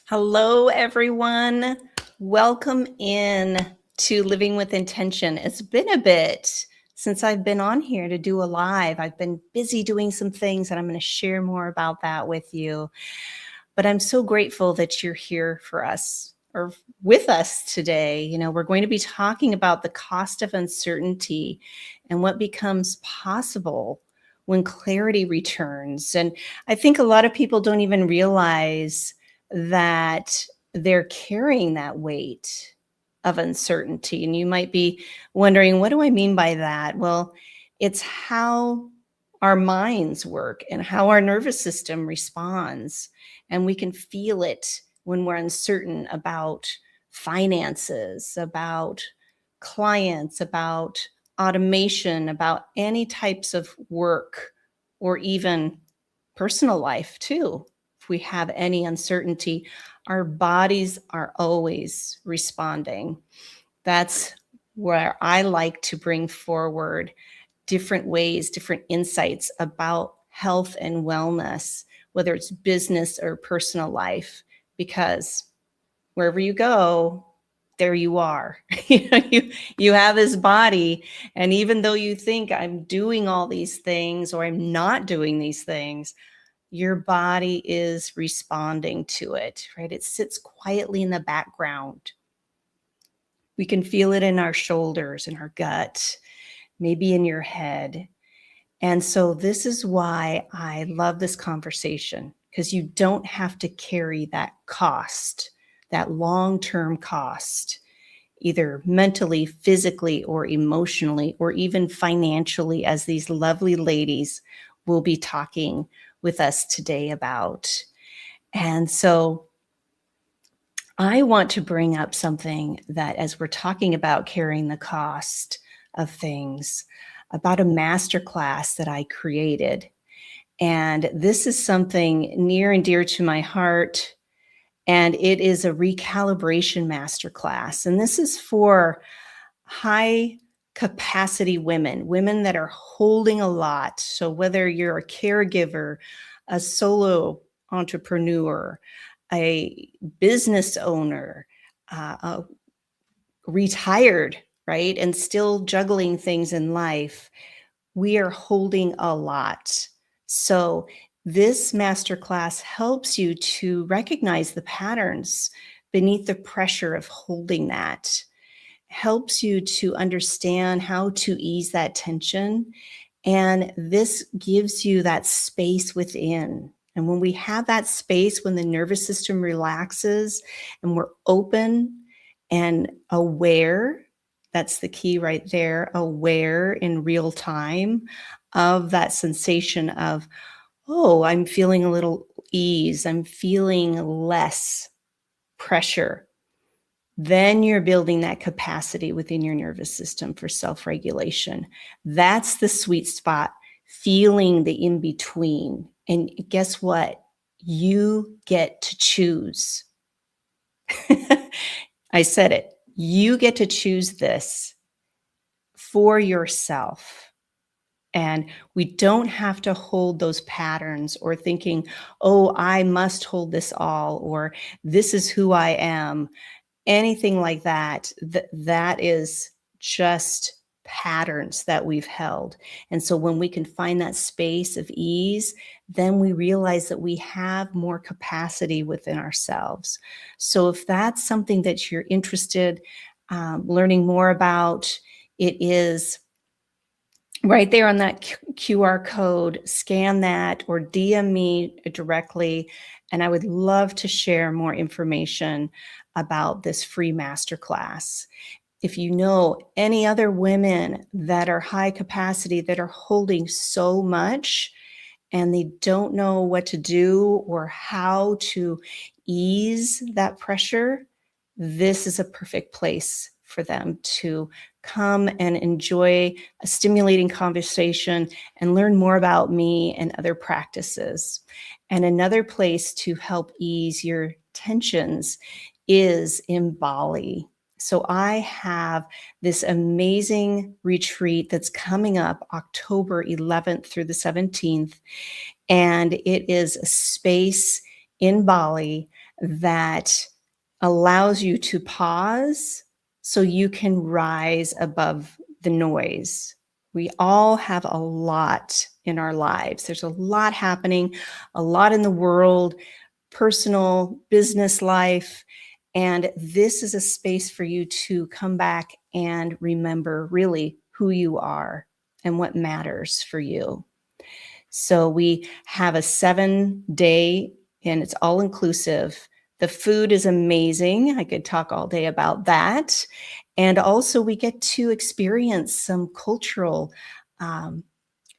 Hello, everyone. Welcome in to Living with Intention. It's been a bit since I've been on here to do a live. I've been busy doing some things, and I'm going to share more about that with you. But I'm so grateful that you're here for us or with us today. We're going to be talking about the cost of uncertainty and what becomes possible when clarity returns. And I think a lot of people don't even realize that they're carrying that weight of uncertainty. And you might be wondering, what do I mean by that? Well, it's how our minds work and how our nervous system responds. And we can feel it when we're uncertain about finances, about clients, about automation, about any types of work, or even personal life too. If we have any uncertainty, our bodies are always responding. That's where I like to bring forward different ways, different insights about health and wellness, whether it's business or personal life, because wherever you go, there you are. You have this body, and even though you think I'm doing all these things or I'm not doing these things, your body is responding to it, right? It sits quietly in the background. We can feel it in our shoulders, in our gut, maybe in your head. And so this is why I love this conversation, because you don't have to carry that cost, that long-term cost, either mentally, physically, or emotionally, or even financially, as these lovely ladies will be talking with us today about. And so I want to bring up something that, as we're talking about carrying the cost of things, about a masterclass that I created. And this is something near and dear to my heart. And it is a recalibration masterclass. And this is for high capacity women, women that are holding a lot. So whether you're a caregiver, a solo entrepreneur, a business owner, a retired, right, and still juggling things in life, we are holding a lot. So this masterclass helps you to recognize the patterns beneath the pressure of holding that, helps you to understand how to ease that tension. And this gives you that space within. And when we have that space, when the nervous system relaxes and we're open and aware, that's the key right there, aware in real time of that sensation of, oh, I'm feeling a little ease, I'm feeling less pressure. Then you're building that capacity within your nervous system for self-regulation. That's the sweet spot, feeling the in-between. And guess what? You get to choose. I said it. You get to choose this for yourself. And we don't have to hold those patterns or thinking, oh, I must hold this all, or this is who I am. Anything like that, that is just patterns that we've held. And so when we can find that space of ease, then we realize that we have more capacity within ourselves. So if that's something that you're interested learning more about, it is right there on that QR code. Scan that or DM me directly, and I would love to share more information about this free masterclass. If you know any other women that are high capacity, that are holding so much and they don't know what to do or how to ease that pressure, this is a perfect place for them to come and enjoy a stimulating conversation and learn more about me and other practices. And another place to help ease your tensions is in Bali. So I have this amazing retreat that's coming up October 11th through the 17th. And it is a space in Bali that allows you to pause so you can rise above the noise. We all have a lot in our lives. There's a lot happening, a lot in the world, personal, business life. And this is a space for you to come back and remember really who you are and what matters for you. So we have a 7-day and it's all inclusive. The food is amazing. I could talk all day about that. And also we get to experience some cultural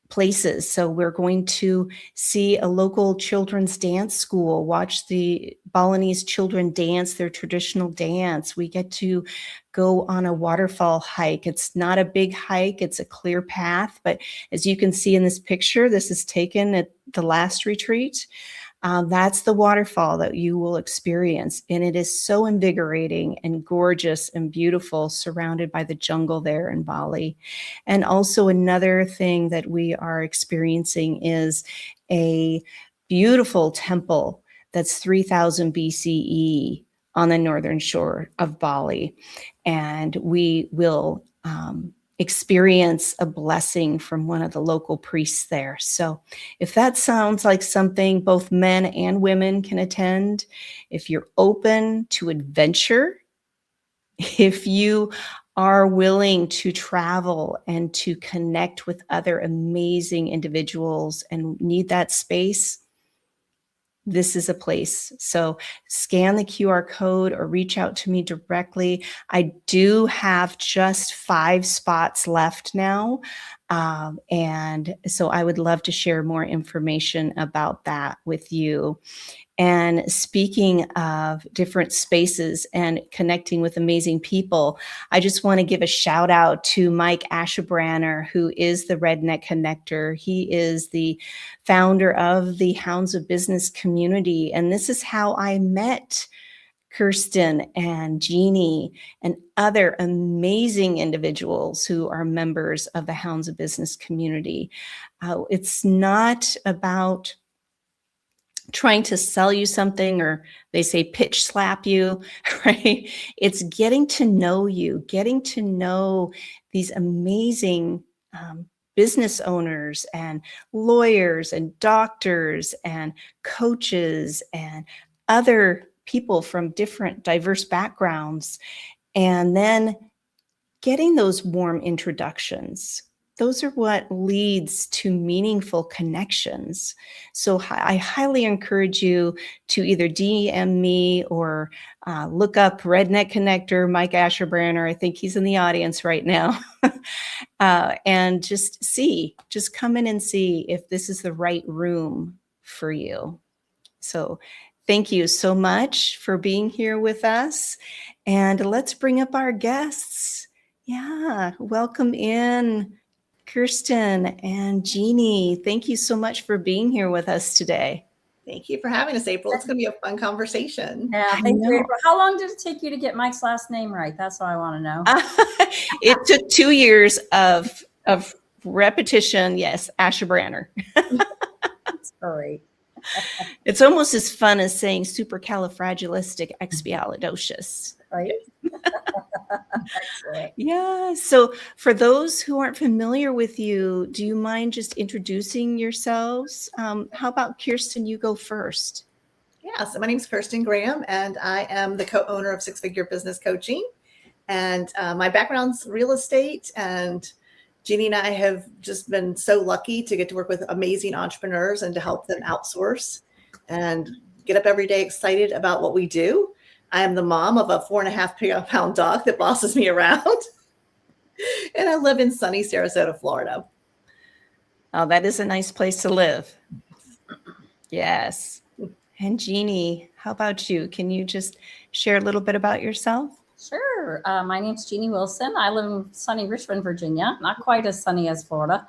places. So we're going to see a local children's dance school, watch the Balinese children dance their traditional dance. We get to go on a waterfall hike. It's not a big hike, it's a clear path. But as you can see in this picture, this is taken at the last retreat. That's the waterfall that you will experience. And it is so invigorating and gorgeous and beautiful, surrounded by the jungle there in Bali. And also another thing that we are experiencing is a beautiful temple that's 3000 BCE on the northern shore of Bali. And we will experience a blessing from one of the local priests there. So if that sounds like something both men and women can attend, if you're open to adventure, if you are willing to travel and to connect with other amazing individuals and need that space, this is a place. So scan the QR code or reach out to me directly. I do have just 5 spots left now. And so I would love to share more information about that with you. And speaking of different spaces and connecting with amazing people, I just want to give a shout out to Mike Ashebrander, who is the Redneck Connector. He is the founder of the Hounds of Business community. And this is how I met Kirsten and Jeannie and other amazing individuals who are members of the Hounds of Business community. It's not about trying to sell you something, or they say pitch slap you, right? It's getting to know you, getting to know these amazing business owners and lawyers and doctors and coaches and other people from different diverse backgrounds. And then getting those warm introductions. Those are what leads to meaningful connections. So I highly encourage you to either DM me or look up Redneck Connector, Mike Ashebrander. I think he's in the audience right now. And just come in and see if this is the right room for you. So thank you so much for being here with us. And let's bring up our guests. Yeah, welcome in Kirsten and Jeannie. Thank you so much for being here with us today. Thank you for having us, April. It's going to be a fun conversation. Yeah, thank you, April. How long did it take you to get Mike's last name right? That's what I want to know. It took 2 years of repetition. Yes, Ashebrander. That's great. It's almost as fun as saying supercalifragilisticexpialidocious. Right? Yeah. So for those who aren't familiar with you, do you mind just introducing yourselves? How about Kirsten, you go first? Yeah, so my name is Kirsten Graham, and I am the co-owner of Six Figure Business Coaching. And my background's real estate, and Jeannie and I have just been so lucky to get to work with amazing entrepreneurs and to help them outsource and get up every day excited about what we do. I am the mom of a 4.5-pound dog that bosses me around. And I live in sunny Sarasota, Florida. Oh, that is a nice place to live. Yes. And Jeannie, how about you? Can you just share a little bit about yourself? Sure. My name's Jeannie Wilson. I live in sunny Richmond, Virginia. Not quite as sunny as Florida.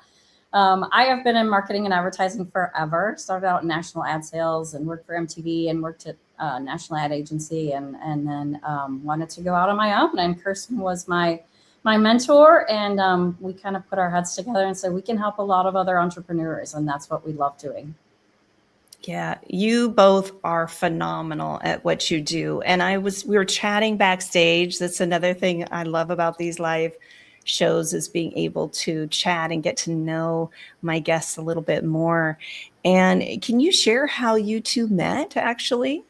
I have been in marketing and advertising forever. Started out in national ad sales and worked for MTV and worked at national ad agency, and then wanted to go out on my own. And Kirsten was my mentor, and we kind of put our heads together and said we can help a lot of other entrepreneurs, and that's what we love doing. Yeah, you both are phenomenal at what you do. And we were chatting backstage. That's another thing I love about these live shows is being able to chat and get to know my guests a little bit more. And can you share how you two met actually?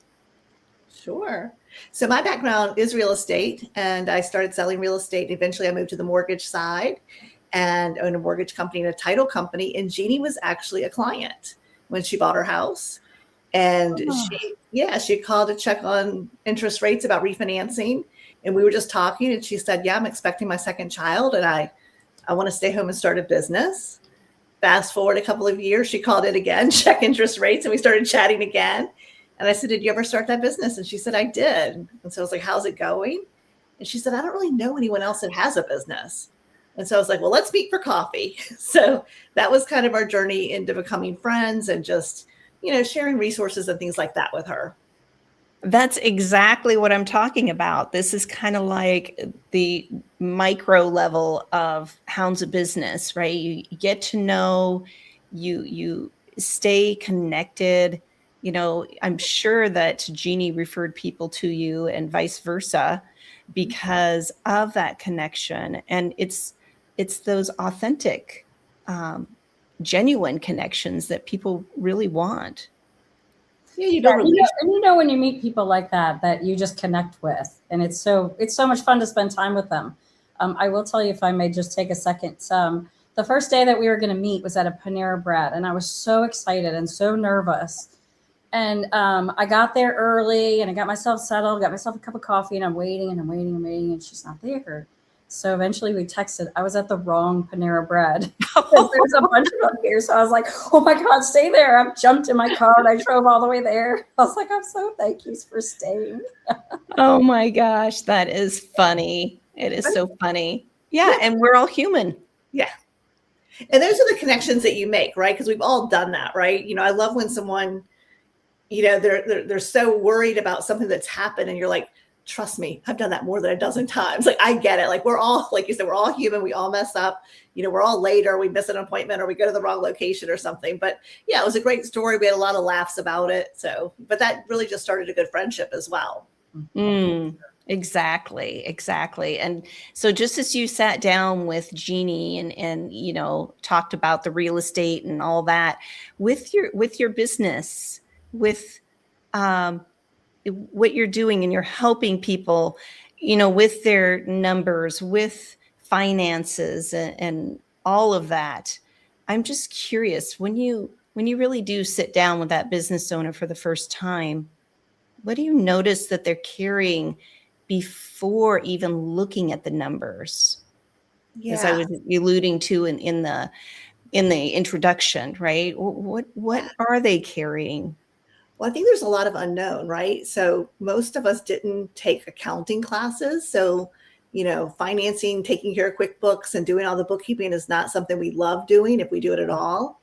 Sure. So my background is real estate, and I started selling real estate. Eventually, I moved to the mortgage side and owned a mortgage company and a title company. And Jeannie was actually a client when she bought her house. And Oh, she called to check on interest rates about refinancing. And we were just talking, and she said, "Yeah, I'm expecting my second child, and I want to stay home and start a business." Fast forward a couple of years, she called it again, check interest rates, and we started chatting again. And I said, "Did you ever start that business?" And she said, "I did." And so I was like, "How's it going?" And she said, "I don't really know anyone else that has a business." And so I was like, "Well, let's meet for coffee." So that was kind of our journey into becoming friends and just, sharing resources and things like that with her. that's exactly what I'm talking about. This is kind of like the micro level of Hounds of Business, right? You get to know, you stay connected. I'm sure that Jeannie referred people to you and vice versa because of that connection. And it's those authentic, um, genuine connections that people really want. Yeah, you Yeah, build relationships. and when you meet people like that, that you just connect with, and it's so much fun to spend time with them. I will tell you, if I may just take a second. The first day that we were going to meet was at a Panera Bread, and I was so excited and so nervous. And I got there early, and I got myself settled, got myself a cup of coffee, and I'm waiting and I'm waiting and waiting, and she's not there. So eventually we texted. I was at the wrong Panera Bread because there's a bunch of them here. So I was like, "Oh my God, stay there." I jumped in my car and I drove all the way there. I was like, "I'm so thank you for staying." Oh my gosh, that is funny. It is so funny. Yeah, Yeah, and we're all human. yeah. And those are the connections that you make, right? Because we've all done that, right? I love when someone, they're so worried about something that's happened, and you're like, "Trust me, I've done that more than a dozen times." Like, I get it. Like, we're all, like you said, we're all human. We all mess up. We're all late, or we miss an appointment, or we go to the wrong location or something. But yeah, it was a great story. We had a lot of laughs about it. So, but that really just started a good friendship as well. Mm, exactly, exactly. And so just as you sat down with Jeannie and talked about the real estate and all that with your business, with um what you're doing and you're helping people, with their numbers, with finances and all of that. I'm just curious when you really do sit down with that business owner for the first time, what do you notice that they're carrying before even looking at the numbers? As I Yeah. was alluding to in the introduction, right? What Yeah. are they carrying? Well, I think there's a lot of unknown, right? So most of us didn't take accounting classes. So, financing, taking care of QuickBooks and doing all the bookkeeping is not something we love doing if we do it at all.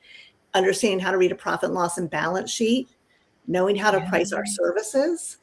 Understanding how to read a profit and loss and balance sheet, knowing how to Yeah. price our services,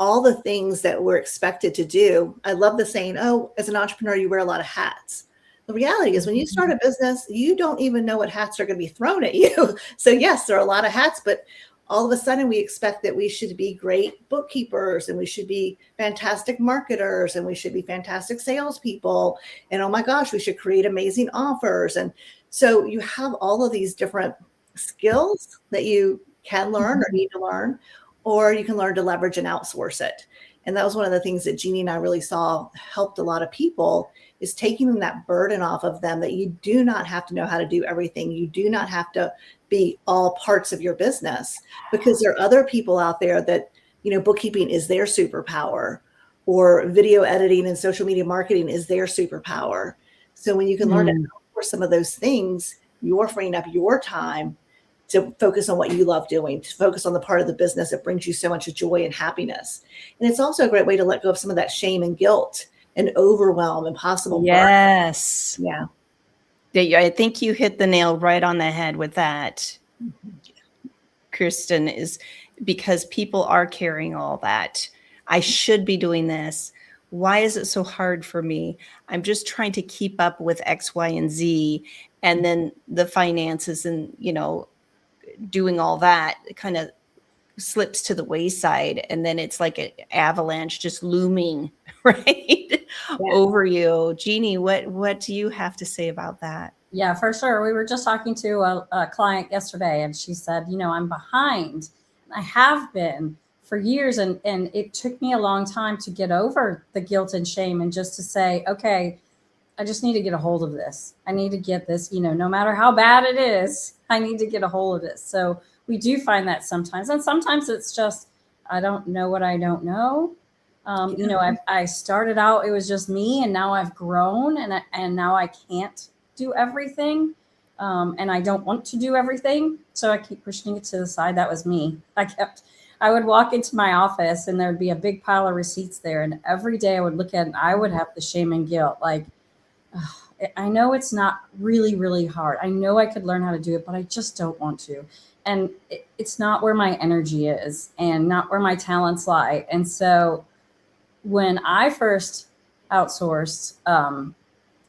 all the things that we're expected to do. I love the saying, "Oh, as an entrepreneur, you wear a lot of hats." The reality is when you start Mhm. a business, you don't even know what hats are going to be thrown at you. So yes, there are a lot of hats, but all of a sudden we expect that we should be great bookkeepers and we should be fantastic marketers and we should be fantastic salespeople. And oh my gosh, we should create amazing offers. And so you have all of these different skills that you can learn or need to learn, or you can learn to leverage and outsource it. And that was one of the things that Jeannie and I really saw helped a lot of people is taking that burden off of them that you do not have to know how to do everything. You do not have to be all parts of your business because there are other people out there that, bookkeeping is their superpower or video editing and social media marketing is their superpower. So when you can learn to Mm. outsource some of those things, you're freeing up your time to focus on what you love doing, to focus on the part of the business that brings you so much joy and happiness. And it's also a great way to let go of some of that shame and guilt and overwhelm and possible burn. Yes. Yeah. Yeah, I think you hit the nail right on the head with that, Kristen, is because people are carrying all that. I should be doing this. Why is it so hard for me? I'm just trying to keep up with X, Y, and Z. And then the finances and, doing all that, it kind of slips to the wayside, and then it's like an avalanche just looming right Yeah. over you. Jeannie, what do you have to say about that? Yeah, for sure. We were just talking to a client yesterday, and she said, I'm behind. I have been for years, and it took me a long time to get over the guilt and shame and just to say, okay, I just need to get a hold of this. I need to get this, no matter how bad it is, I need to get a hold of this. So we do find that sometimes. And sometimes it's just, I don't know what I don't know. I started out, it was just me, and now I've grown, and now I can't do everything. And I don't want to do everything. So I keep pushing it to the side. That was me. I would walk into my office and there'd be a big pile of receipts there. And every day I would look at it and I would have the shame and guilt. Like, I know it's not really, really hard. I know I could learn how to do it, but I just don't want to. And it's not where my energy is and not where my talents lie. And so when I first outsourced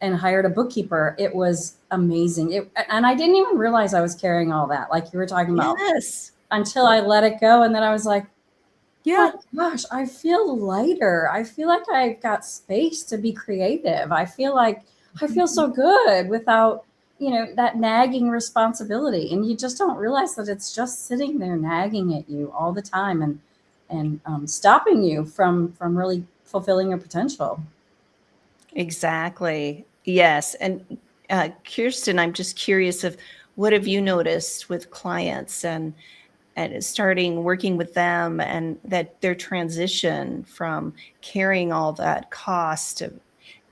and hired a bookkeeper, it was amazing. And I didn't even realize I was carrying all that, like you were talking about, Yes. until I let it go. And then I was like, Yeah. oh my gosh, I feel lighter. I feel like I've got space to be creative. I feel so good without, that nagging responsibility. And you just don't realize that it's just sitting there nagging at you all the time and stopping you from really fulfilling your potential. Exactly. Yes. And Kirsten, I'm just curious of what have you noticed with clients and starting working with them, and that their transition from carrying all that cost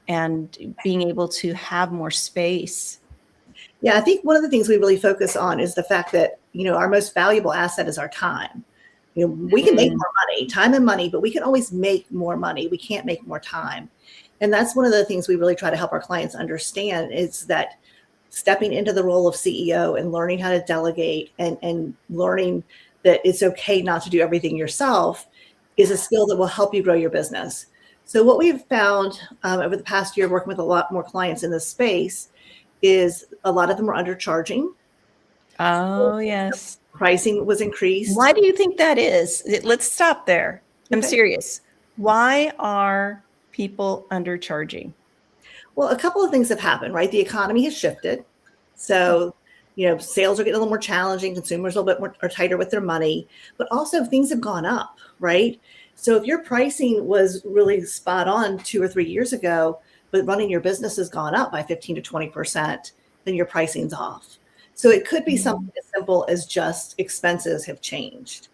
and being able to have more space. Yeah, I think one of the things we really focus on is the fact that, our most valuable asset is our time. We can make more money, time and money, but we can always make more money. We can't make more time. And that's one of the things we really try to help our clients understand, is that stepping into the role of CEO and learning how to delegate and learning that it's okay not to do everything yourself is a skill that will help you grow your business. So what we've found over the past year working with a lot more clients in this space is a lot of them were undercharging. Oh, yes. Pricing was increased. Why do you think that is? Let's stop there. I'm Okay. serious. Why are people undercharging? Well, a couple of things have happened, right? The economy has shifted. So, sales are getting a little more challenging. Consumers a little bit more are tighter with their money, but also things have gone up, right? So if your pricing was really spot on 2 or 3 years ago, but running your business has gone up by 15 to 20%, then your pricing's off. So it could be something as simple as just expenses have changed.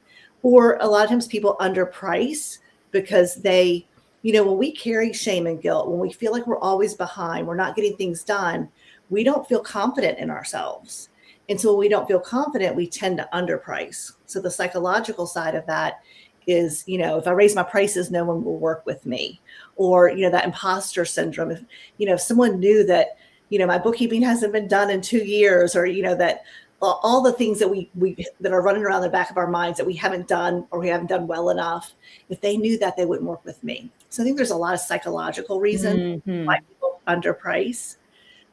Or a lot of times people underprice because they, when we carry shame and guilt, when we feel like we're always behind, we're not getting things done, we don't feel confident in ourselves. And so when we don't feel confident, we tend to underprice. So the psychological side of that is, if I raise my prices, no one will work with me. Or, that imposter syndrome. If someone knew that, my bookkeeping hasn't been done in 2 years, or, that all the things that we that are running around the back of our minds that we haven't done or we haven't done well enough, if they knew that, they wouldn't work with me. So I think there's a lot of psychological reasons why people underprice.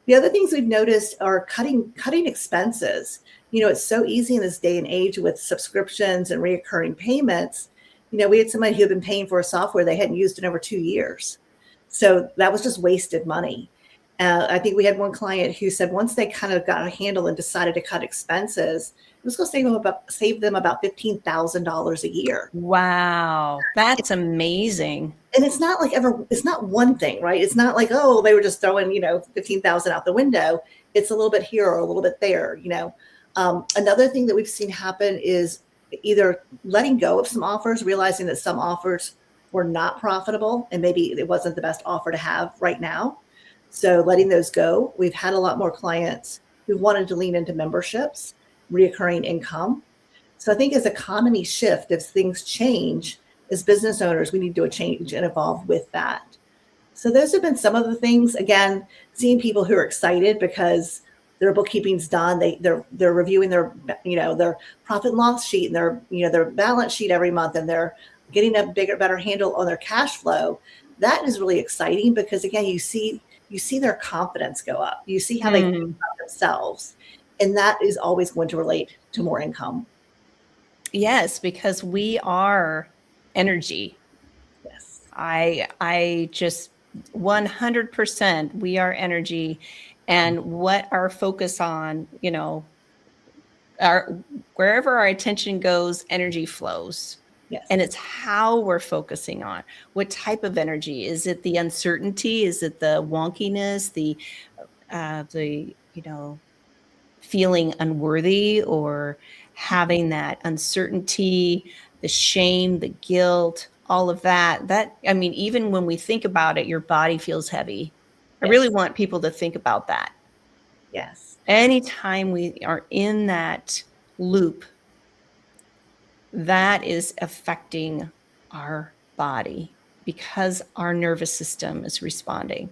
The other things we've noticed are cutting expenses. It's so easy in this day and age with subscriptions and reoccurring payments. We had somebody who had been paying for a software they hadn't used in over 2 years. So that was just wasted money. I think we had one client who said once they kind of got a handle and decided to cut expenses, it was going to save them about $15,000 a year. Wow, that's amazing. And it's not it's not one thing, right? It's not like, oh, they were just throwing, 15,000 out the window. It's a little bit here or a little bit there, Another thing that we've seen happen is either letting go of some offers, realizing that some offers were not profitable and maybe it wasn't the best offer to have right now. So letting those go. We've had a lot more clients who wanted to lean into memberships, reoccurring income. So I think as economies shift, as things change, as business owners, we need to change and evolve with that. So those have been some of the things. Again, seeing people who are excited because their bookkeeping's done, they're reviewing their profit and loss sheet and their balance sheet every month, and they're getting a better handle on their cash flow. That is really exciting because again, you see their confidence go up. You see how they think about themselves. And that is always going to relate to more income. Yes, because we are energy. Yes. I just 100% we are energy, and what our focus on, our wherever our attention goes, energy flows. Yes. And it's how we're focusing on what type of energy. Is it the uncertainty? Is it the wonkiness, the feeling unworthy, or having that uncertainty, the shame, the guilt, all of that? I mean, even when we think about it, your body feels heavy. I really Yes. want people to think about that. Yes. Anytime we are in that loop, that is affecting our body because our nervous system is responding.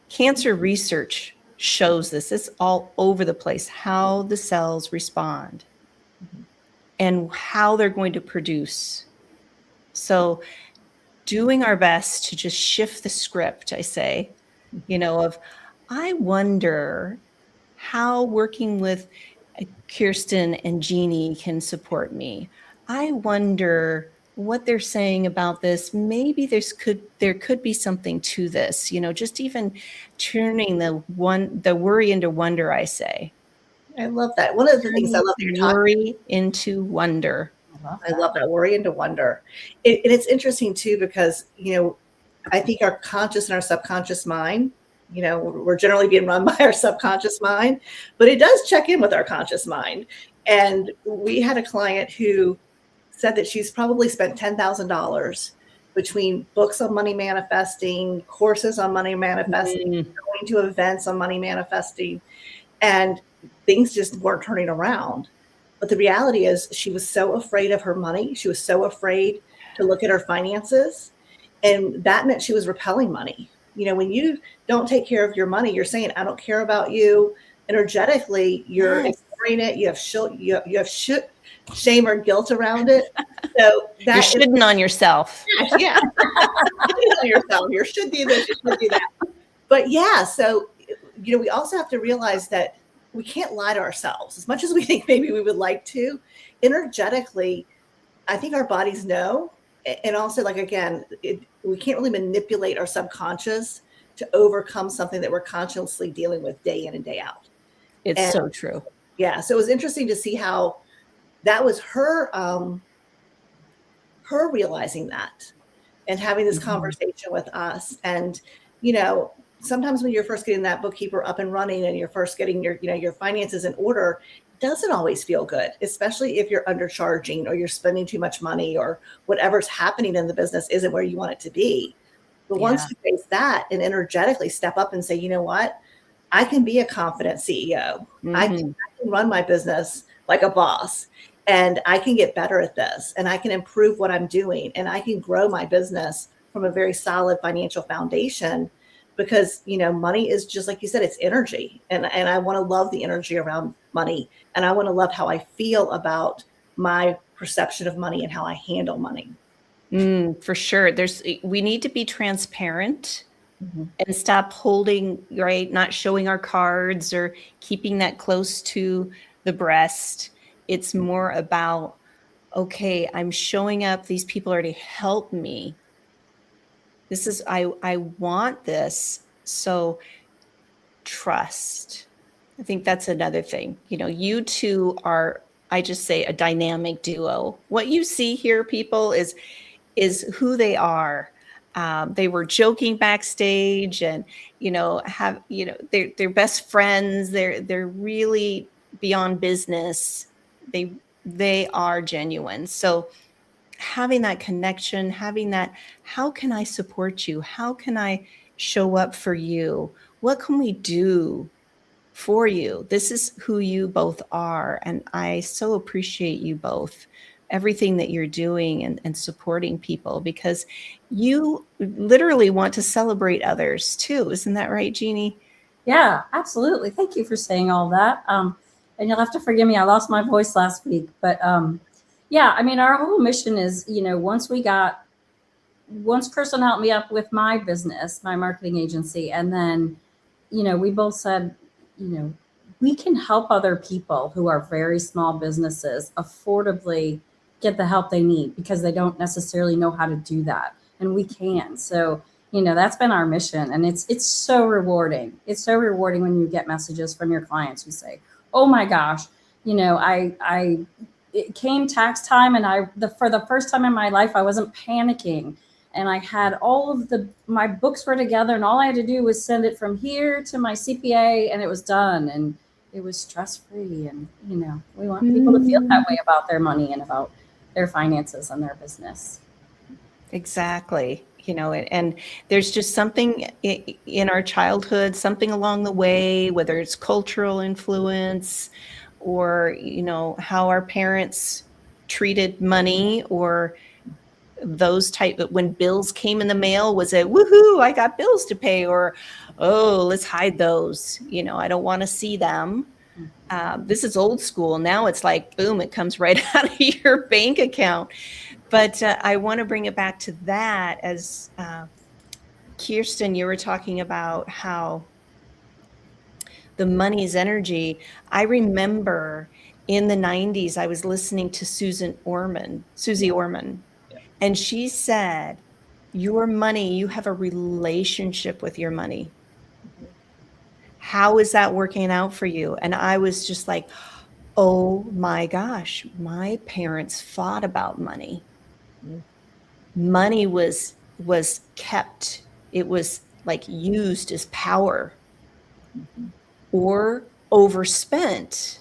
Cancer research shows this. It's all over the place, how the cells respond Mhm. and how they're going to produce. So, doing our best to just shift the script, I say, of I wonder how working with Kirsten and Jeannie can support me. I wonder what they're saying about this. Maybe there could be something to this, just even turning the worry into wonder, I say. I love that. One of the things I Turning love that you're talking. worry into wonder. I love that, worry into wonder. And it's interesting too, because, I think our conscious and our subconscious mind, we're generally being run by our subconscious mind, but it does check in with our conscious mind. And we had a client who said that she's probably spent $10,000 between books on money manifesting, courses on money manifesting, Mm, going to events on money manifesting, and things just weren't turning around. But the reality is, she was so afraid of her money. She was so afraid to look at her finances. And that meant she was repelling money. When you don't take care of your money, you're saying, I don't care about you. Energetically, you're yes. ignoring it. You have shame or guilt around it. So You're that is, shitting on yourself. yeah, on yourself. You should do this, you should do that. But yeah, so we also have to realize that we can't lie to ourselves as much as we think maybe we would like to. Energetically, I think our bodies know. And also, like, again, we can't really manipulate our subconscious to overcome something that we're consciously dealing with day in and day out. It's And so true. yeah, so it was interesting to see how that was her realizing that and having this conversation with us. And, sometimes when you're first getting that bookkeeper up and running and you're first getting your finances in order, it doesn't always feel good, especially if you're undercharging or you're spending too much money or whatever's happening in the business isn't where you want it to be. But Yeah. once you face that and energetically step up and say, you know what, I can be a confident CEO. I Mhm. can run my business like a boss, and I can get better at this, and I can improve what I'm doing, and I can grow my business from a very solid financial foundation, because money is, just like you said, it's energy, and I want to love the energy around money, and I want to love how I feel about my perception of money and how I handle money. For sure. We need to be transparent Mhm. and stop holding, right? Not showing our cards or keeping that close to the breast. It's more about, okay, I'm showing up. These people are to help me. I want this. So trust. I think that's another thing. You two are, I just say, a dynamic duo. What you see here, people, is who they are. They were joking backstage, and have they're best friends. They're really beyond business. They are genuine. So having that connection, having that, how can I support you? How can I show up for you? What can we do for you? This is who you both are. And I so appreciate you both, everything that you're doing and supporting people, because you literally want to celebrate others too. Isn't that right, Jeannie? Yeah, absolutely. Thank you for saying all that. And you'll have to forgive me. I lost my voice last week, but yeah, I mean, our whole mission is, once Kirsten helped me up with my business, my marketing agency, and then, we both said, we can help other people who are very small businesses affordably get the help they need because they don't necessarily know how to do that. And we can. So, that's been our mission. And it's so rewarding. It's so rewarding when you get messages from your clients who say, oh my gosh, I it came tax time and for the first time in my life, I wasn't panicking. And I had all of my books were together and all I had to do was send it from here to my CPA and it was done. And it was stress-free. And, we want people to feel that way about their money and about their finances and their business. Exactly. And there's just something in our childhood, something along the way, whether it's cultural influence or, how our parents treated money or those type of, when bills came in the mail, was it woohoo, I got bills to pay, or oh, let's hide those, I don't want to see them. This is old school. Now it's like, boom, it comes right out of your bank account. But I want to bring it back to that as Kirsten, you were talking about how the money's energy. I remember in the 90s, I was listening to Susie Orman, and she said, your money, you have a relationship with your money. How is that working out for you? And I was just like, oh my gosh, my parents fought about money. Money was kept, it was like used as power or overspent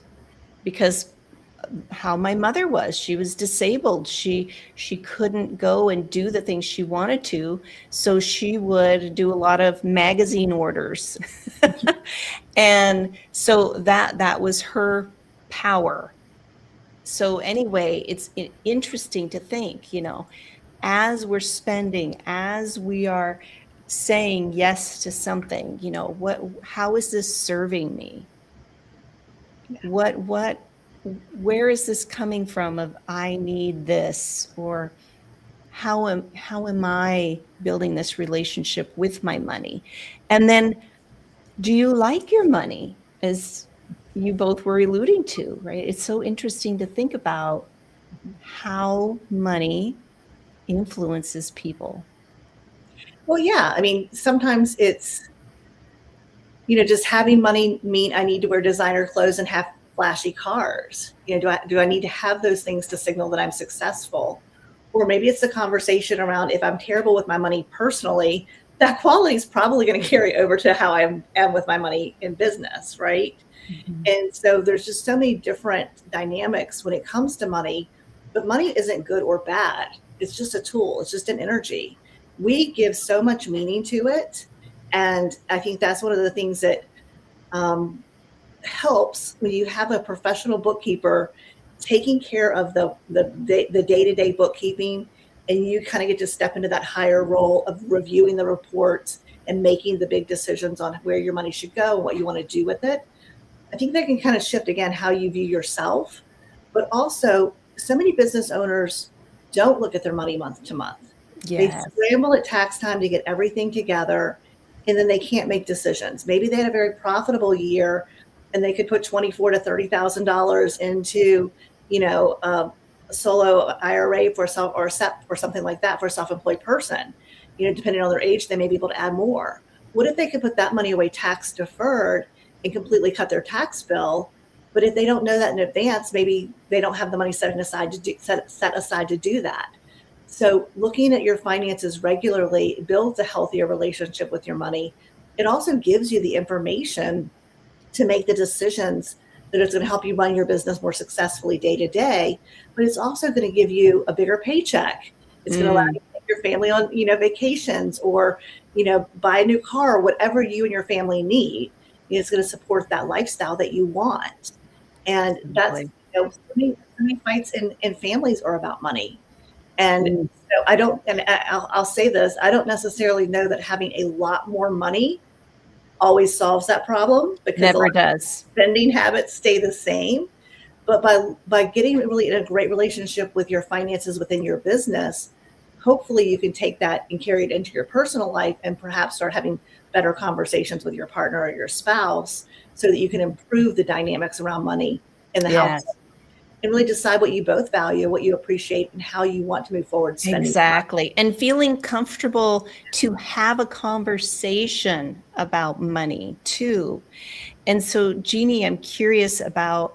because how my mother was. She was disabled. She couldn't go and do the things she wanted to. So she would do a lot of magazine orders. And so that was her power. So anyway, it's interesting to think, as we're spending, as we are saying yes to something, how is this serving me? Where is this coming from of I need this, or how am I building this relationship with my money? And then, do you like your money, as you both were alluding to, right? It's so interesting to think about how money influences people. Well, yeah. I mean, sometimes it's, just having money mean I need to wear designer clothes and have flashy cars. Do I need to have those things to signal that I'm successful? Or maybe it's the conversation around, if I'm terrible with my money personally, that quality is probably going to carry over to how I am with my money in business, right? Mm-hmm. And so there's just so many different dynamics when it comes to money, but money isn't good or bad. It's just a tool. It's just an energy. We give so much meaning to it. And I think that's one of the things that helps when you have a professional bookkeeper taking care of the day-to-day bookkeeping, and you kind of get to step into that higher role of reviewing the reports and making the big decisions on where your money should go and what you want to do with it. I think that can kind of shift, again, how you view yourself. But also, so many business owners don't look at their money month to month. Yes. They scramble at tax time to get everything together, and then they can't make decisions. Maybe they had a very profitable year, and they could put $24,000 to $30,000 into, a solo IRA or SEP or something like that for a self-employed person. Depending on their age, they may be able to add more. What if they could put that money away tax deferred and completely cut their tax bill? But if they don't know that in advance, maybe they don't have the money set aside to do that. So looking at your finances regularly builds a healthier relationship with your money. It also gives you the information to make the decisions that it's going to help you run your business more successfully day to day, but it's also going to give you a bigger paycheck. It's going to allow you to take your family on, vacations, or, buy a new car, whatever you and your family need. It's going to support that lifestyle that you want. And that's, so many fights in families are about money. And so I'll say this, I don't necessarily know that having a lot more money always solves that problem, because never does. Spending habits stay the same. But by getting really in a great relationship with your finances within your business, hopefully you can take that and carry it into your personal life and perhaps start having better conversations with your partner or your spouse so that you can improve the dynamics around money in the Yes. house and really decide what you both value, what you appreciate, and how you want to move forward spending your money. Exactly. And feeling comfortable to have a conversation about money too. And so, Jeannie, I'm curious about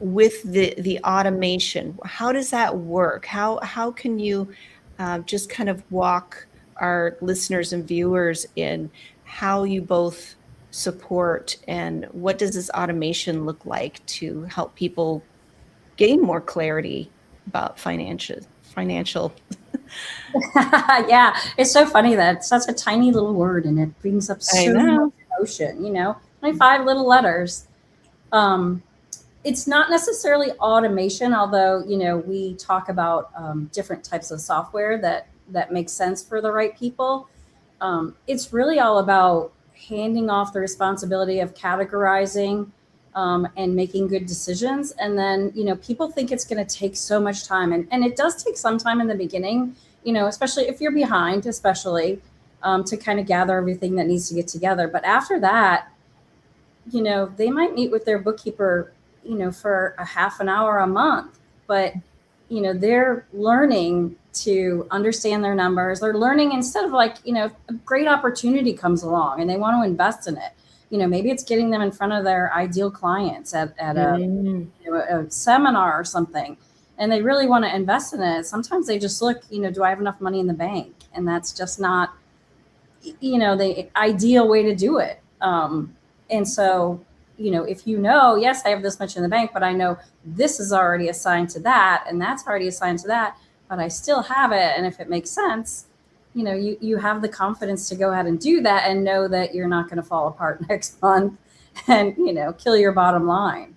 with the automation, how does that work? How can you just kind of walk our listeners and viewers in how you both support, and what does this automation look like to help people gain more clarity about financial? Yeah, it's so funny that it's such a tiny little word and it brings up I so much know. emotion, you know, only 5 little letters. Um, it's not necessarily automation, although, you know, we talk about different types of software that makes sense for the right people. It's really all about handing off the responsibility of categorizing and making good decisions. And then, you know, people think it's going to take so much time. And it does take some time in the beginning, you know, especially if you're behind, especially to kind of gather everything that needs to get together. But after that, you know, they might meet with their bookkeeper, you know, for a half an hour a month, but, you know, they're learning to understand their numbers. They're learning instead of like, you know, a great opportunity comes along and they want to invest in it. You know, maybe it's getting them in front of their ideal clients at a, Mm. you know, a seminar or something, and they really want to invest in it. Sometimes they just look, you know, do I have enough money in the bank? And that's just not, you know, the ideal way to do it. And so, you know, if you know, yes, I have this much in the bank, but I know this is already assigned to that, and that's already assigned to that, but I still have it. And if it makes sense, you know, you have the confidence to go ahead and do that and know that you're not going to fall apart next month and, you know, kill your bottom line.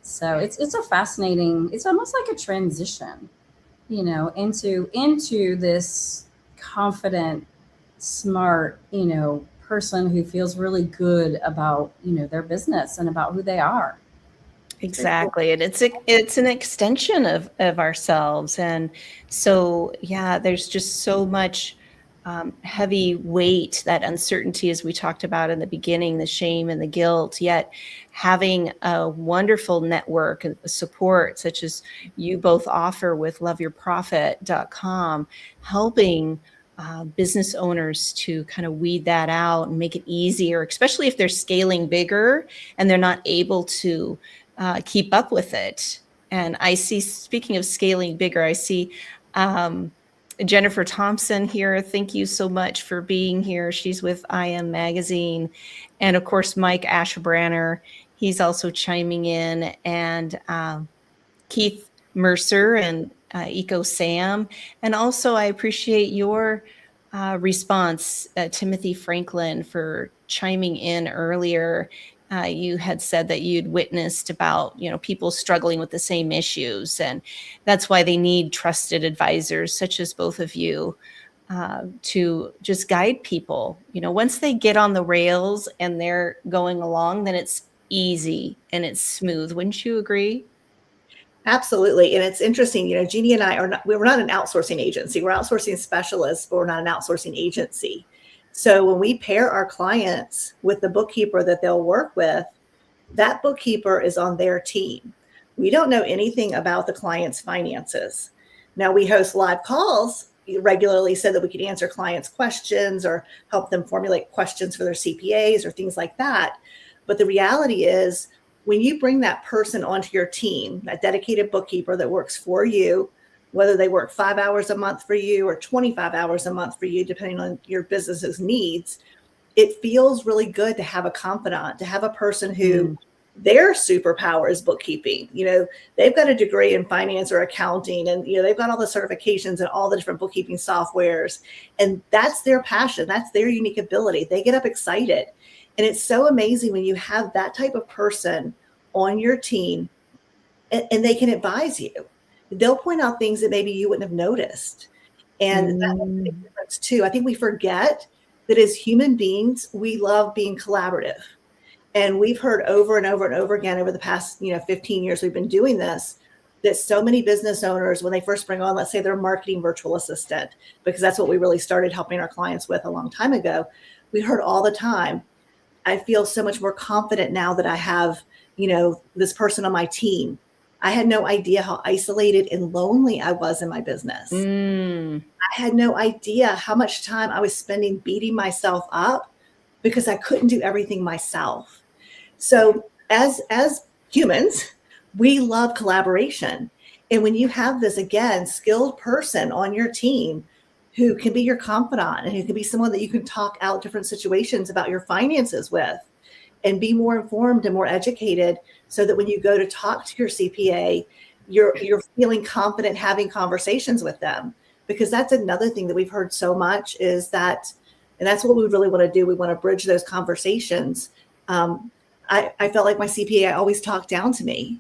So it's a fascinating, it's almost like a transition, you know, into this confident, smart, you know, person who feels really good about, you know, their business and about who they are. Exactly. And it's an extension of ourselves. And so, yeah, there's just so much heavy weight, that uncertainty, as we talked about in the beginning, the shame and the guilt, yet having a wonderful network and support, such as you both offer with loveyourprofit.com, helping business owners to kind of weed that out and make it easier, especially if they're scaling bigger and they're not able to keep up with it. And I see, speaking of scaling bigger, I see Jennifer Thompson here. Thank you so much for being here. She's with IM Magazine. And of course, Mike Ashbranner, he's also chiming in. And Keith Mercer and Eco Sam. And also, I appreciate your response, Timothy Franklin, for chiming in earlier. You had said that you'd witnessed about, you know, people struggling with the same issues, and that's why they need trusted advisors such as both of you to just guide people. You know, once they get on the rails and they're going along, then it's easy and it's smooth. Wouldn't you agree? Absolutely. And it's interesting, you know, Jeannie and I are not, we're not an outsourcing agency. We're outsourcing specialists, but we're not an outsourcing agency. So when we pair our clients with the bookkeeper that they'll work with, that bookkeeper is on their team. We don't know anything about the client's finances. Now, we host live calls regularly so that we can answer clients' questions or help them formulate questions for their CPAs or things like that. But the reality is, when you bring that person onto your team, that dedicated bookkeeper that works for you, whether they work 5 hours a month for you or 25 hours a month for you, depending on your business's needs, it feels really good to have a confidant, to have a person who their superpower is bookkeeping. You know, they've got a degree in finance or accounting, and, you know, they've got all the certifications and all the different bookkeeping softwares. And that's their passion. That's their unique ability. They get up excited. And it's so amazing when you have that type of person on your team, and they can advise you. They'll point out things that maybe you wouldn't have noticed. And that makes a big difference too. I think we forget that as human beings, we love being collaborative. And we've heard over and over and over again over the past, you know, 15 years we've been doing this, that so many business owners, when they first bring on, let's say, their marketing virtual assistant, because that's what we really started helping our clients with a long time ago, we heard all the time, I feel so much more confident now that I have, this person on my team. I had no idea how isolated and lonely I was in my business. I had no idea how much time I was spending beating myself up because I couldn't do everything myself. So as humans, we love collaboration. And when you have this, again, skilled person on your team who can be your confidant and who can be someone that you can talk out different situations about your finances with and be more informed and more educated, so that when you go to talk to your CPA, you're feeling confident having conversations with them. Because that's another thing that we've heard so much is that, and that's what we really want to do. We want to bridge those conversations. I felt like my CPA always talked down to me.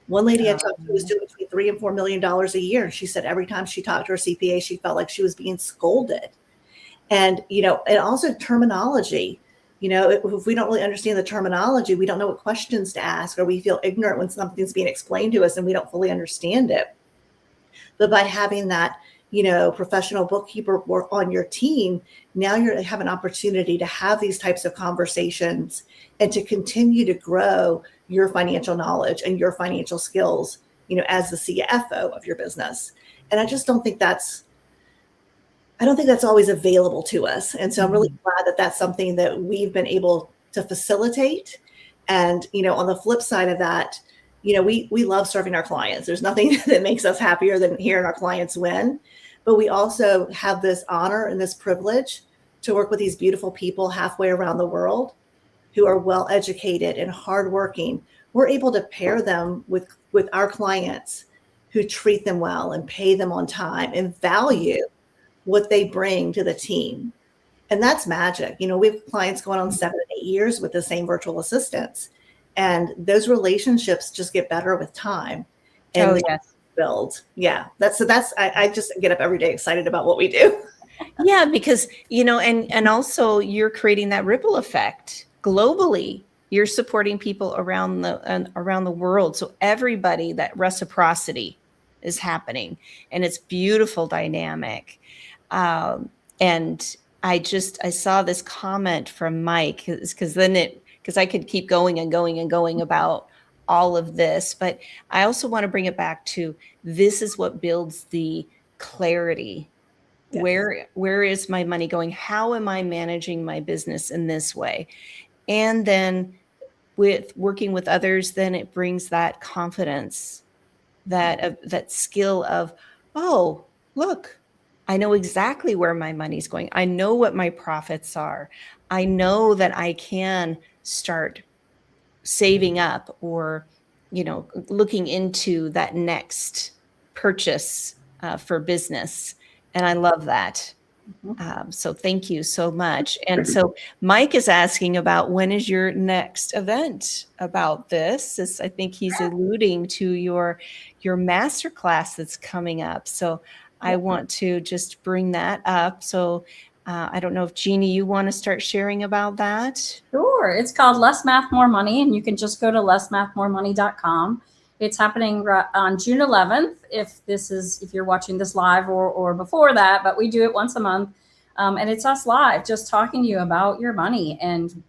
One lady I talked to was doing between $3 and $4 million a year. She said every time she talked to her CPA, she felt like she was being scolded. And, and also terminology. If we don't really understand the terminology, we don't know what questions to ask, or we feel ignorant when something's being explained to us and we don't fully understand it. But by having that, professional bookkeeper work on your team, now you have an opportunity to have these types of conversations and to continue to grow your financial knowledge and your financial skills, as the CFO of your business. And I just don't think that's always available to us. And so I'm really glad that that's something that we've been able to facilitate. And, on the flip side of that, we love serving our clients. There's nothing that makes us happier than hearing our clients win. But we also have this honor and this privilege to work with these beautiful people halfway around the world who are well educated and hardworking. We're able to pair them with our clients who treat them well and pay them on time and value what they bring to the team. And that's magic. We have clients going on 7 and 8 years with the same virtual assistants. And those relationships just get better with time. And yes. Build. Yeah. I just get up every day excited about what we do. Yeah, because, and also you're creating that ripple effect globally. You're supporting people around the world. So everybody, that reciprocity is happening, and it's beautiful dynamic. And I saw this comment from Mike, because I could keep going and going and going about all of this, but I also want to bring it back to, this is what builds the clarity. Yes. Where is my money going? How am I managing my business in this way? And then with working with others, then it brings that confidence, that skill of, oh, look, I know exactly where my money's going. I know what my profits are. I know that I can start saving up, or, looking into that next purchase for business. And I love that. So thank you so much. And so Mike is asking about, when is your next event about this? I think he's alluding to your masterclass that's coming up. So I want to just bring that up. So I don't know if Jeannie, you want to start sharing about that? Sure. It's called Less Math, More Money, and you can just go to lessmathmoremoney.com. It's happening on June 11th, if you're watching this live or before that, but we do it once a month. And it's us live, just talking to you about your money and,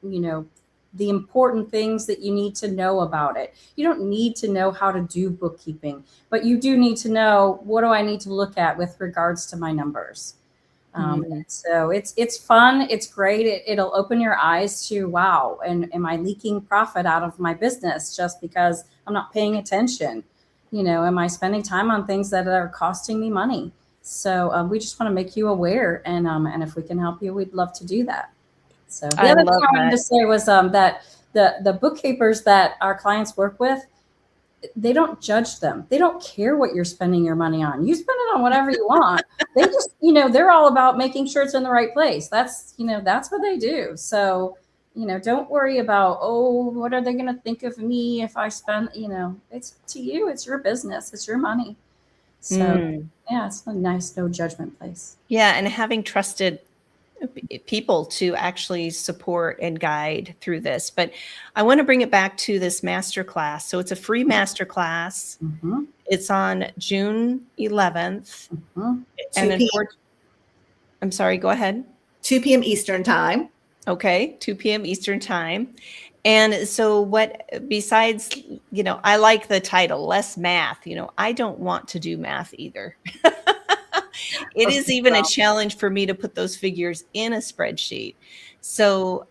the important things that you need to know about it. You don't need to know how to do bookkeeping, but you do need to know, what do I need to look at with regards to my numbers? So it's fun. It's great. It'll open your eyes to, wow, and am I leaking profit out of my business just because I'm not paying attention? Am I spending time on things that are costing me money? So we just want to make you aware, and if we can help you, we'd love to do that. So the other thing I wanted to say was that the bookkeepers that our clients work with, they don't judge them. They don't care what you're spending your money on. You spend it on whatever you want. They just, they're all about making sure it's in the right place. That's what they do. So, don't worry about, oh, what are they going to think of me if I spend, it's to you, it's your business, it's your money. So yeah, it's a nice, no judgment place. Yeah. And having trusted people to actually support and guide through this. But I want to bring it back to this masterclass. So it's a free masterclass. It's on June 11th. And I'm sorry, go ahead. 2 p.m. Eastern time. Okay, 2 p.m. Eastern time. And so what besides, I like the title, less math, I don't want to do math either. It is even a challenge for me to put those figures in a spreadsheet. So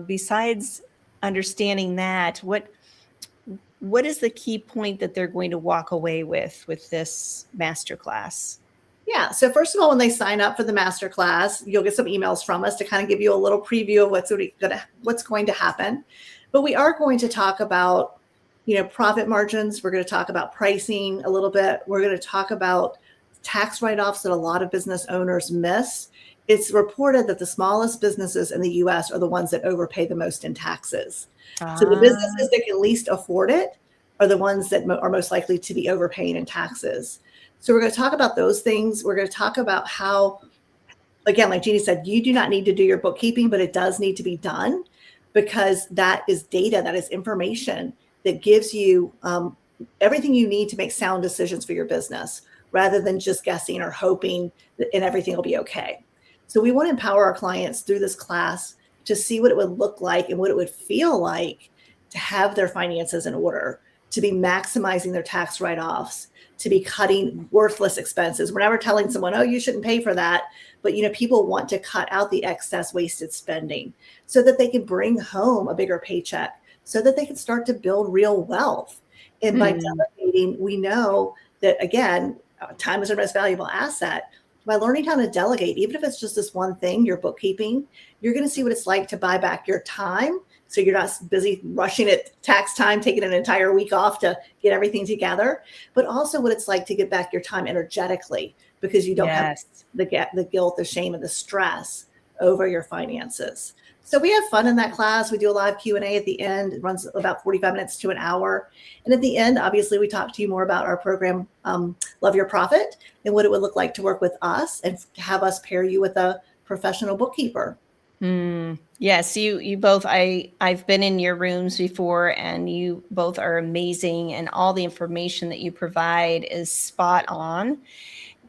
besides understanding that, what is the key point that they're going to walk away with this masterclass? Yeah. So first of all, when they sign up for the masterclass, you'll get some emails from us to kind of give you a little preview of what's going to happen. But we are going to talk about, profit margins. We're going to talk about pricing a little bit. We're going to talk about tax write-offs that a lot of business owners miss. It's reported that the smallest businesses in the US are the ones that overpay the most in taxes. So the businesses that can least afford it are the ones that are most likely to be overpaying in taxes. So we're going to talk about those things. We're going to talk about how, again, like Jeannie said, you do not need to do your bookkeeping, but it does need to be done because that is data, that is information that gives you everything you need to make sound decisions for your business rather than just guessing or hoping that and everything will be okay. So we want to empower our clients through this class to see what it would look like and what it would feel like to have their finances in order, to be maximizing their tax write-offs, to be cutting worthless expenses. We're never telling someone, oh, you shouldn't pay for that. But, people want to cut out the excess wasted spending so that they can bring home a bigger paycheck, so that they can start to build real wealth. And by delegating, we know that, again, time is our most valuable asset. By learning how to delegate, even if it's just this one thing, your bookkeeping, you're going to see what it's like to buy back your time. So you're not busy rushing at tax time, taking an entire week off to get everything together, but also what it's like to get back your time energetically because you don't have the guilt, the shame, and the stress over your finances. So we have fun in that class. We do a live Q&A at the end. It runs about 45 minutes to an hour. And at the end, obviously, we talk to you more about our program, Love Your Profit, and what it would look like to work with us and have us pair you with a professional bookkeeper. Yes, you both, I've been in your rooms before and you both are amazing and all the information that you provide is spot on.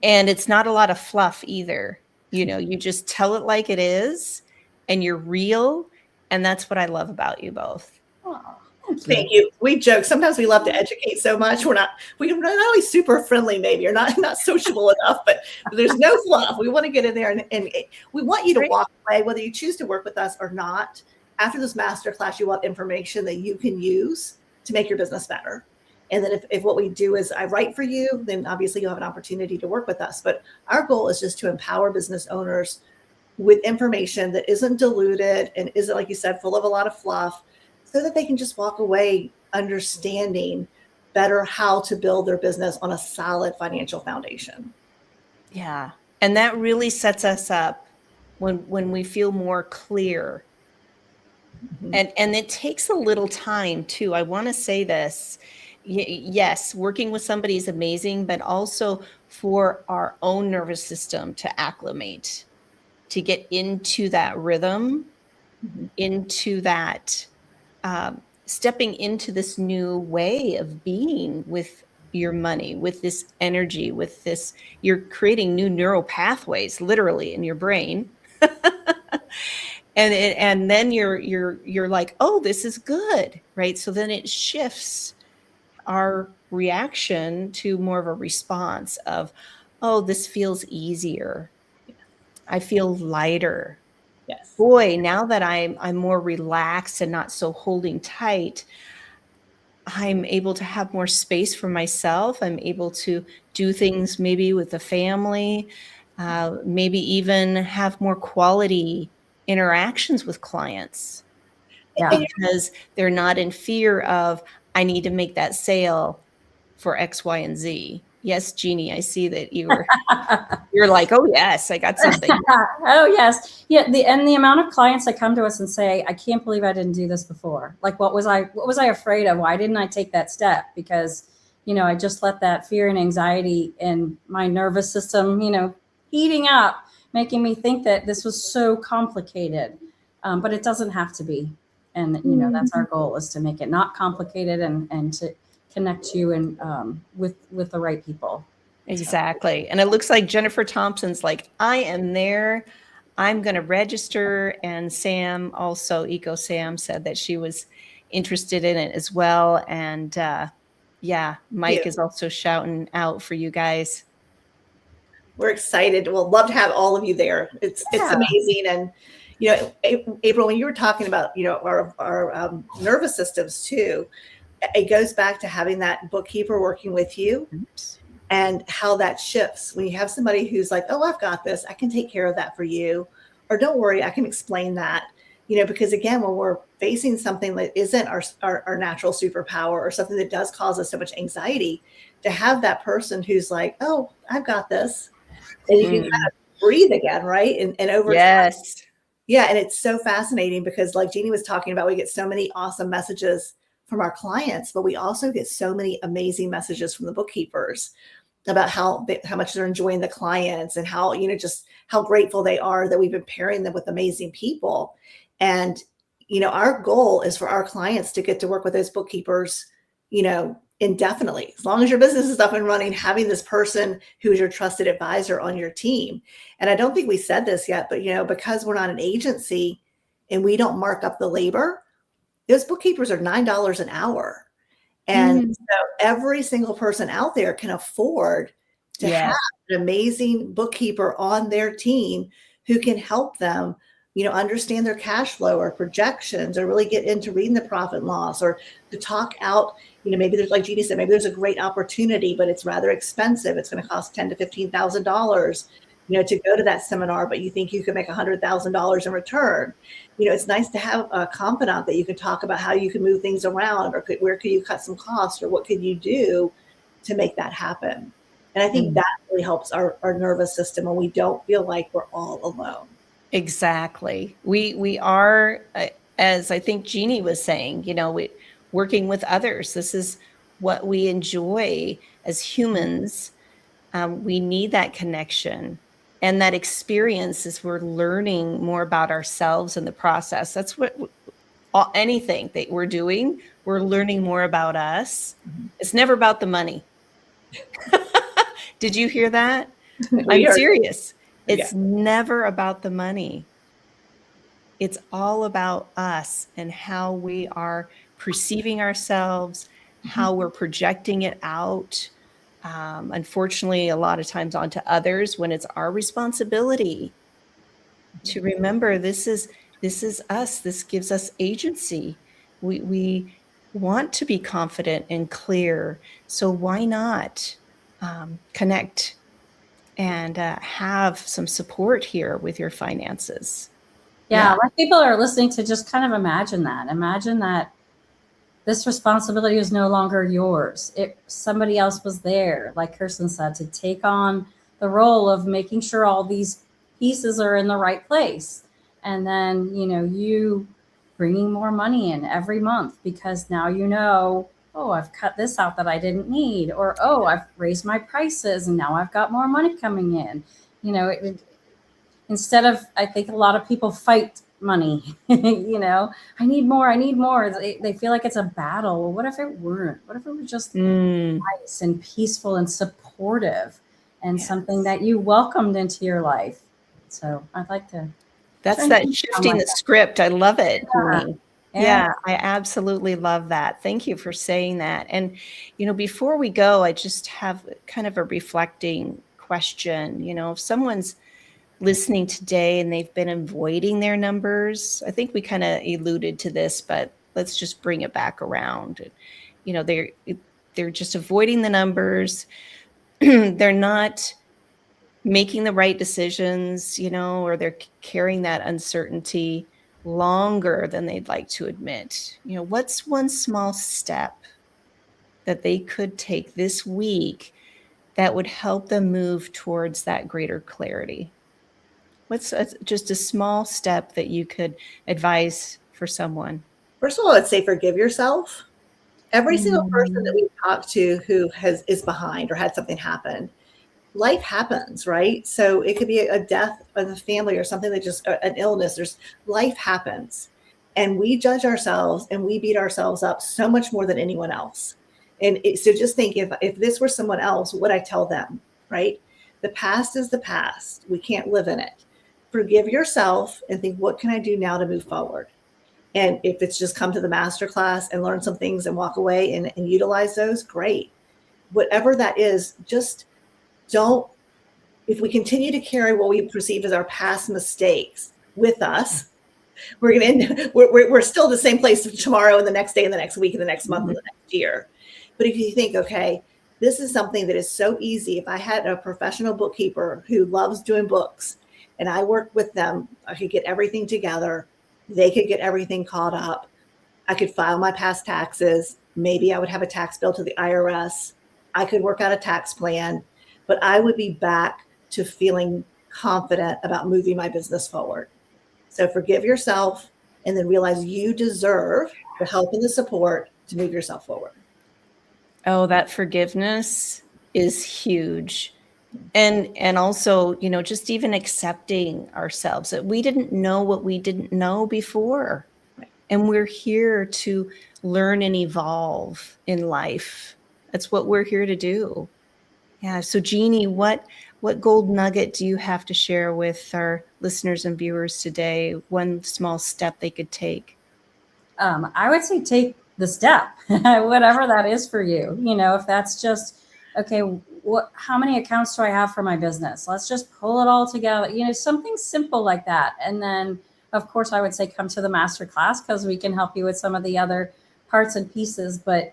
And it's not a lot of fluff either. You just tell it like it is and you're real. And that's what I love about you both. Oh, thank you. We joke. Sometimes we love to educate so much. We're not always super friendly, maybe, or not sociable enough, but there's no fluff. We want to get in there and we want you to walk away, whether you choose to work with us or not. After this masterclass, you want information that you can use to make your business better. And then if what we do is I write for you, then obviously you'll have an opportunity to work with us. But our goal is just to empower business owners with information that isn't diluted and isn't, like you said, full of a lot of fluff, so that they can just walk away understanding better how to build their business on a solid financial foundation. Yeah. And that really sets us up when we feel more clear. And it takes a little time too. I want to say this. Yes, working with somebody is amazing, but also for our own nervous system to acclimate, to get into that rhythm, into that stepping into this new way of being with your money, with this energy, with this, you're creating new neural pathways literally in your brain. And then you're like, oh, this is good, right? So then it shifts our reaction to more of a response of, oh, this feels easier. I feel lighter. Yes. Boy, now that I'm more relaxed and not so holding tight, I'm able to have more space for myself. I'm able to do things maybe with the family, maybe even have more quality interactions with clients because they're not in fear of, I need to make that sale for X, Y, and Z. Yes, Jeannie, I see that you're like, oh yes, I got something. Oh yes. Yeah. The amount of clients that come to us and say, I can't believe I didn't do this before. Like, what was I afraid of? Why didn't I take that step? Because, I just let that fear and anxiety and my nervous system, heating up, making me think that this was so complicated. But it doesn't have to be. And, that's our goal, is to make it not complicated and to connect you and with the right people. Exactly. And it looks like Jennifer Thompson's like, I am there. I'm going to register. And Sam, also Eco Sam, said that she was interested in it as well. And yeah, Mike is also shouting out for you guys. We're excited. We'll love to have all of you there. It's amazing. And, you know, April, when you were talking about, you know, our nervous systems too, it goes back to having that bookkeeper working with you. Oops. And how that shifts when you have somebody who's like, oh, I've got this, I can take care of that for you. Or don't worry, I can explain that. You know, because again, when we're facing something that isn't our natural superpower or something that does cause us so much anxiety, to have that person who's like, oh, I've got this. And you can kind of breathe again, right? And over time. Yeah, and it's so fascinating because like Jeannie was talking about, we get so many awesome messages from our clients, but we also get so many amazing messages from the bookkeepers about how much they're enjoying the clients and how, you know, just how grateful they are that we've been pairing them with amazing people. And, you know, our goal is for our clients to get to work with those bookkeepers, you know, indefinitely. As long as your business is up and running, having this person who's your trusted advisor on your team. And I don't think we said this yet, but, you know, because we're not an agency and we don't mark up the labor, those bookkeepers are $9 an hour. And so every single person out there can afford to have an amazing bookkeeper on their team who can help them, you know, understand their cash flow or projections, or really get into reading the profit and loss, or to talk out, you know, maybe there's, like Jeannie said, maybe there's a great opportunity, but it's rather expensive. It's going to cost $10,000 to $15,000, you know, to go to that seminar, but you think you could make $100,000 in return. You know, it's nice to have a confidant that you can talk about how you can move things around, or where could you cut some costs, or what could you do to make that happen. And I think that really helps our nervous system when we don't feel like we're all alone. Exactly. We are, as I think Jeannie was saying, you know, working with others. This is what we enjoy as humans. We need that connection and that experience as we're learning more about ourselves in the process. That's what anything that we're doing, we're learning more about us. It's never about the money. Did you hear that? I'm serious. It's never about the money. It's all about us and how we are perceiving ourselves, how we're projecting it out. Unfortunately, a lot of times onto others when it's our responsibility to remember this is us. This gives us agency. We want to be confident and clear. So why not connect and have some support here with your finances? Yeah, like people are listening to just kind of imagine that this responsibility is no longer yours. Somebody else was there, like Kirsten said, to take on the role of making sure all these pieces are in the right place. And then, you know, you bringing more money in every month because now you know, oh, I've cut this out that I didn't need, or, oh, I've raised my prices and now I've got more money coming in. You know, instead of, I think a lot of people fight money, you know, I need more. They feel like it's a battle. Well, what if it weren't? What if it was just nice and peaceful and supportive and something that you welcomed into your life? So I'd like to. That's that shifting the script. I love it. Yeah, I absolutely love that. Thank you for saying that. And, you know, before we go, I just have kind of a reflecting question. You know, if someone's listening today and they've been avoiding their numbers, I think we kind of alluded to this, but let's just bring it back around. You know, they're just avoiding the numbers. They're not making the right decisions, you know, or they're carrying that uncertainty longer than they'd like to admit. You know, what's one small step that they could take this week that would help them move towards that greater clarity? What's just a small step that you could advise for someone? First of all, I'd say forgive yourself. Every single person that we've talked to who is behind or had something happen, life happens, right? So it could be a death in the family or something that just an illness. Life happens, and we judge ourselves and we beat ourselves up so much more than anyone else. And so just think, if this were someone else, what would I tell them, right? The past is the past. We can't live in it. forgive yourself and think, what can I do now to move forward? And if it's just come to the master class and learn some things and walk away and utilize those, great. Whatever that is, just don't, if we continue to carry what we perceive as our past mistakes with us, we're going to end, we're still the same place tomorrow and the next day and the next week and the next month and the next year. But if you think, okay, this is something that is so easy. If I had a professional bookkeeper who loves doing books and I worked with them, I could get everything together. They could get everything caught up. I could file my past taxes. Maybe I would have a tax bill to the IRS. I could work out a tax plan, but I would be back to feeling confident about moving my business forward. So forgive yourself and then realize you deserve the help and the support to move yourself forward. Oh, that forgiveness is huge. And also, just even accepting ourselves that we didn't know what we didn't know before. And we're here to learn and evolve in life. That's what we're here to do. Yeah. So Jeannie, what gold nugget do you have to share with our listeners and viewers today? One small step they could take. I would say take the step, whatever that is for you. If that's just, okay, how many accounts do I have for my business? Let's just pull it all together. Something simple like that. And then, of course, I would say come to the master class because we can help you with some of the other parts and pieces. But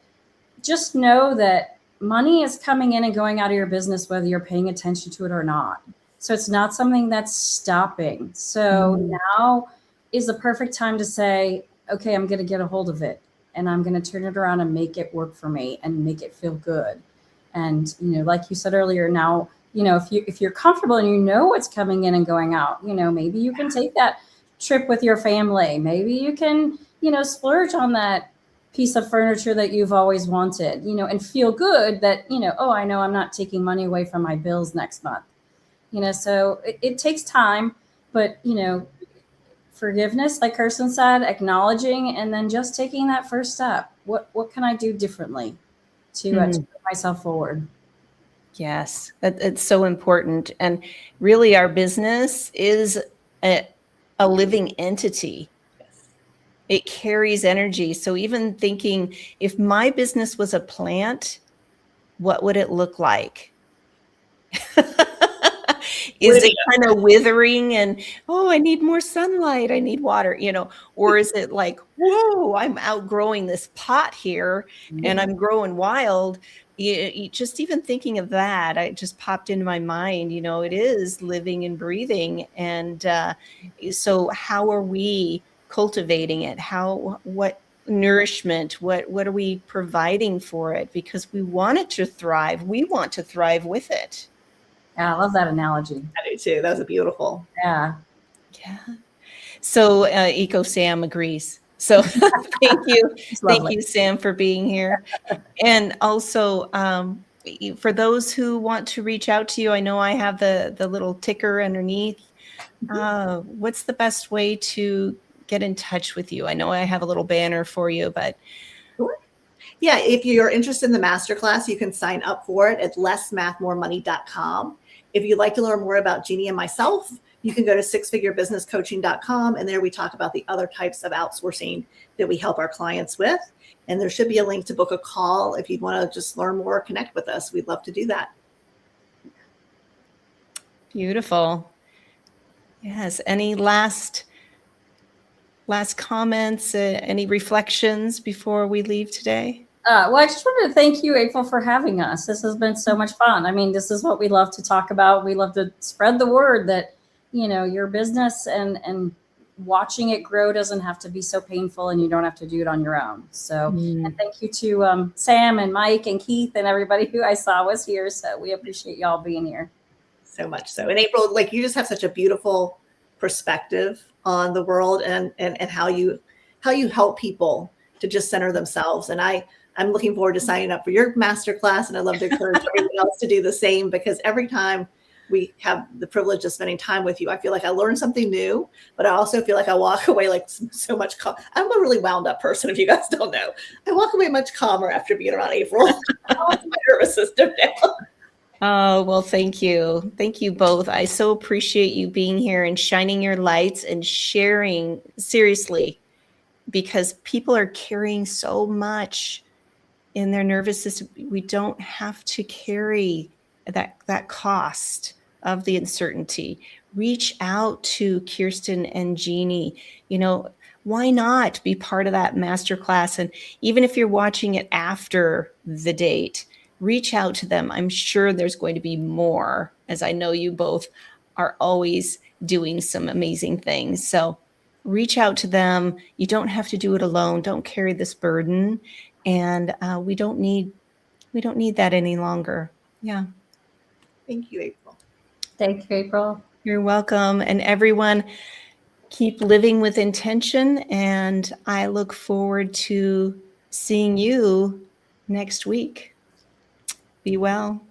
just know that money is coming in and going out of your business, whether you're paying attention to it or not. So it's not something that's stopping. So now is the perfect time to say, okay, I'm going to get a hold of it and I'm going to turn it around and make it work for me and make it feel good. And, like you said earlier, now, if you're comfortable and you know what's coming in and going out, maybe you can take that trip with your family. Maybe you can, splurge on that piece of furniture that you've always wanted, and feel good that, oh, I know I'm not taking money away from my bills next month. So it takes time, but, forgiveness, like Kirsten said, acknowledging, and then just taking that first step. What can I do differently to move myself forward? Yes, it's so important. And really our business is a living entity. It carries energy. So even thinking, if my business was a plant, what would it look like? Is it kind of withering and, oh, I need more sunlight, I need water, or is it like, whoa, I'm outgrowing this pot here and I'm growing wild? Just even thinking of that, it just popped into my mind, it is living and breathing. And so how are we cultivating it? What nourishment, what are we providing for it? Because we want it to thrive. We want to thrive with it. Yeah, I love that analogy. I do too. That was beautiful. Yeah. So Eco Sam agrees. So thank you. Thank you, Sam, for being here. And also for those who want to reach out to you, I know I have the little ticker underneath. What's the best way to get in touch with you? I know I have a little banner for you, but. Sure. Yeah, if you're interested in the masterclass, you can sign up for it at lessmathmoremoney.com. If you'd like to learn more about Jeannie and myself, you can go to sixfigurebusinesscoaching.com, and there we talk about the other types of outsourcing that we help our clients with. And there should be a link to book a call if you'd want to just learn more or connect with us. We'd love to do that. Beautiful. Yes. Any last comments, any reflections before we leave today? Well, I just wanted to thank you, April, for having us. This has been so much fun. I mean, this is what we love to talk about. We love to spread the word that, your business and watching it grow doesn't have to be so painful, and you don't have to do it on your own. So and thank you to Sam and Mike and Keith and everybody who I saw was here. So we appreciate y'all being here. So much so. And April, you just have such a beautiful perspective on the world and how you help people to just center themselves. And I'm looking forward to signing up for your masterclass, and I'd love to encourage everyone else to do the same, because every time we have the privilege of spending time with you, I feel like I learned something new, but I also feel like I walk away so much I'm a really wound up person, if you guys don't know. I walk away much calmer after being around April. I my nervous system down. Oh, well, thank you. Thank you both. I so appreciate you being here and shining your lights and sharing seriously, because people are carrying so much in their nervous system. We don't have to carry that cost of the uncertainty. Reach out to Kirsten and Jeannie. You know, why not be part of that masterclass? And even if you're watching it after the date, reach out to them. I'm sure there's going to be more, as I know you both are always doing some amazing things. So reach out to them. You don't have to do it alone. Don't carry this burden, and we don't need that any longer. Yeah. Thank you, April. Thank you, April. You're welcome. And everyone, keep living with intention, and I look forward to seeing you next week. Be well.